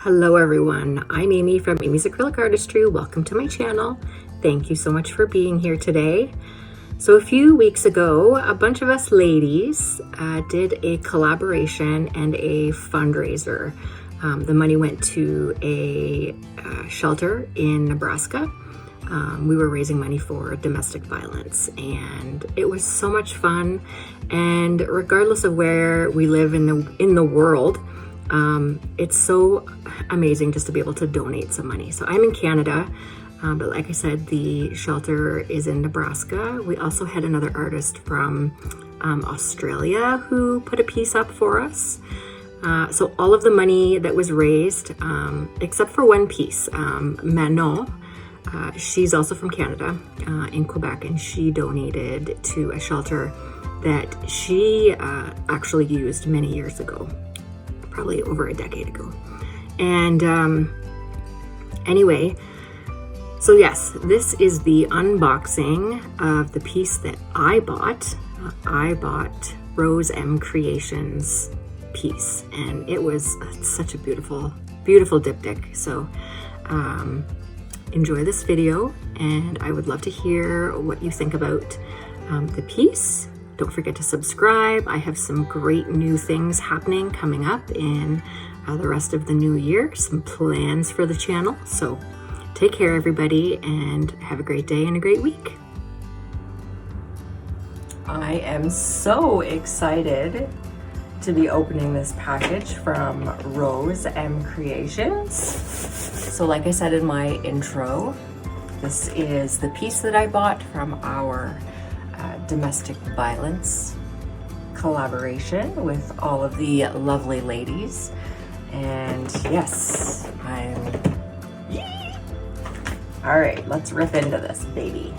Hello everyone, I'm Amy from Amy's Acrylic Artistry. Welcome to my channel. Thank you so much for being here today. So a few weeks ago, a bunch of us ladies did a collaboration and a fundraiser. The money went to a shelter in Nebraska. We were raising money for domestic violence, and it was so much fun. And regardless of where we live in the world, it's so amazing just to be able to donate some money. So I'm in Canada, but like I said, the shelter is in Nebraska. We also had another artist from Australia who put a piece up for us. So all of the money that was raised, except for one piece, Manon, she's also from Canada, in Quebec, and she donated to a shelter that she actually used many years ago. Probably over a decade ago. And anyway, so yes, this is the unboxing of the piece that I bought. I bought RoseM Creations piece, and it was such a beautiful, beautiful diptych. So enjoy this video, and I would love to hear what you think about the piece. Don't forget to subscribe. I have some great new things happening coming up in the rest of the new year, some plans for the channel. So take care, everybody, and have a great day and a great week. I am so excited to be opening this package from RoseM Creations. So like I said in my intro, this is the piece that I bought from our domestic violence collaboration with all of the lovely ladies. And yes, all right, let's rip into this baby.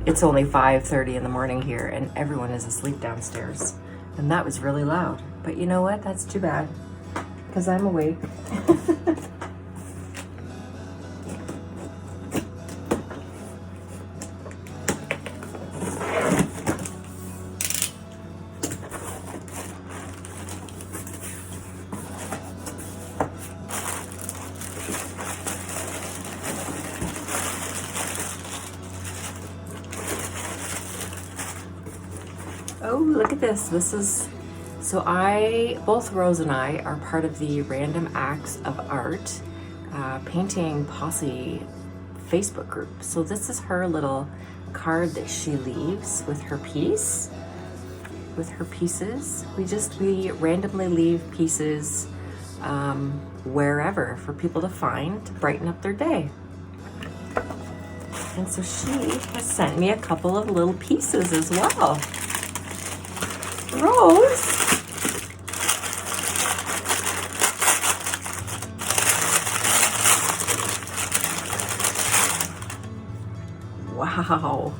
It's only 5:30 in the morning here, and everyone is asleep downstairs. And that was really loud. But you know what? That's too bad, because I'm awake. Oh, look at this. This is, so both Rose and I are part of the Random Acts of Art Painting Posse Facebook group. So this is her little card that she leaves with her piece, with her pieces. We randomly leave pieces wherever for people to find to brighten up their day. And so she has sent me a couple of little pieces as well. Rose. Wow.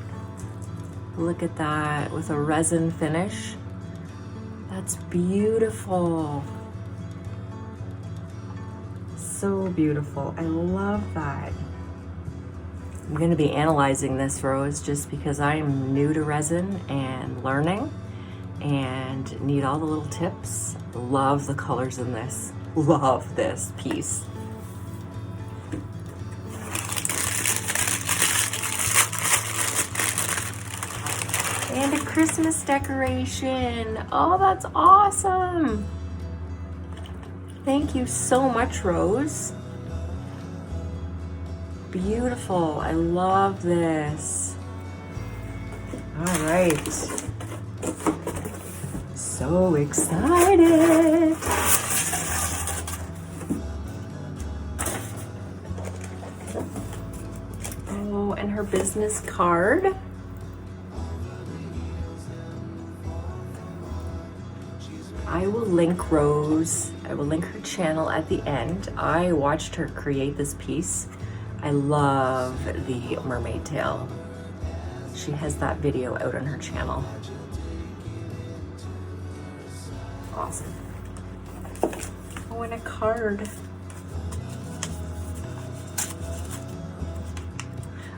Look at that with a resin finish. That's beautiful. So beautiful. I love that. I'm going to be analyzing this, Rose, just because I'm new to resin and learning and need all the little tips. Love the colors in this. Love this piece. And a Christmas decoration. Oh, that's awesome. Thank you so much, Rose. Beautiful. I love this. All right. So excited. Oh, and her business card. I will link Rose. I will link her channel at the end. I watched her create this piece. I love the mermaid tail. She has that video out on her channel. Awesome. Oh, and a card.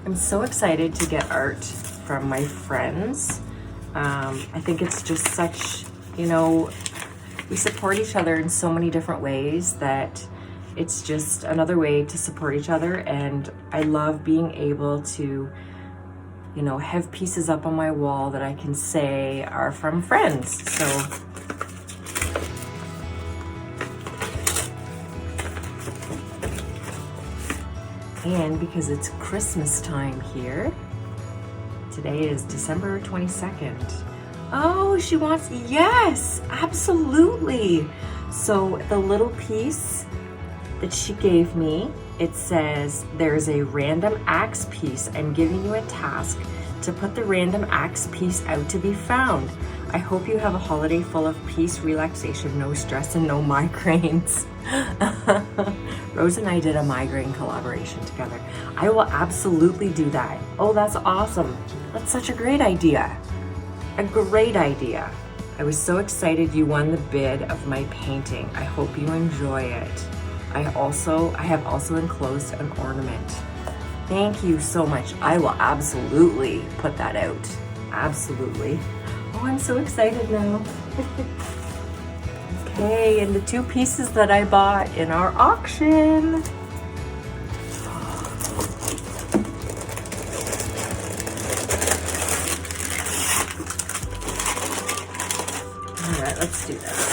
I'm so excited to get art from my friends. I think it's just such, you know, we support each other in so many different ways that it's just another way to support each other. And I love being able to, you know, have pieces up on my wall that I can say are from friends. So and because it's Christmas time here, today is December 22nd. Oh, she wants, yes, absolutely. So the little piece that she gave me, it says, there's a random axe piece. I'm giving you a task to put the random axe piece out to be found. I hope you have a holiday full of peace, relaxation, no stress, and no migraines. Rose and I did a migraine collaboration together. I will absolutely do that. Oh, that's awesome. That's such a great idea. A great idea. I was so excited you won the bid of my painting. I hope you enjoy it. I have also enclosed an ornament. Thank you so much. I will absolutely put that out. Absolutely. Oh, I'm so excited now. Okay, and the two pieces that I bought in our auction. All right, let's do this.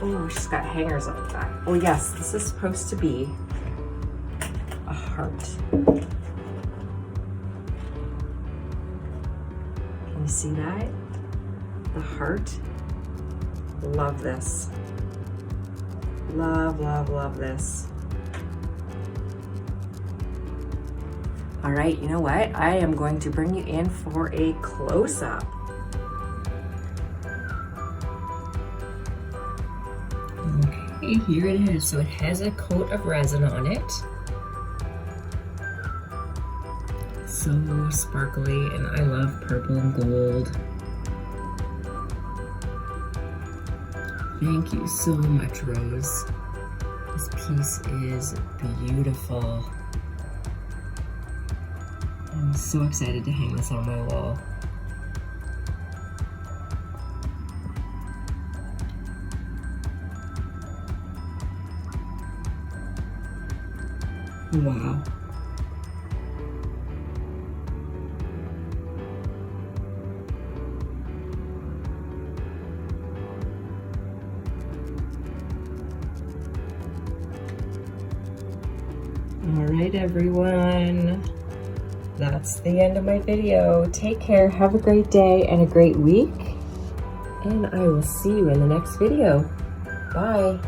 Oh, she's got hangers on the back. Oh yes, this is supposed to be a heart. Can you see that? The heart. Love this. Love, love, love this. All right, you know what? I am going to bring you in for a close-up. Okay, here it is. So it has a coat of resin on it. So sparkly, and I love purple and gold. Thank you so much, Rose. This piece is beautiful. I'm so excited to hang this on my wall. Wow. All right, everyone. That's the end of my video. Take care, have a great day and a great week, and I will see you in the next video. Bye.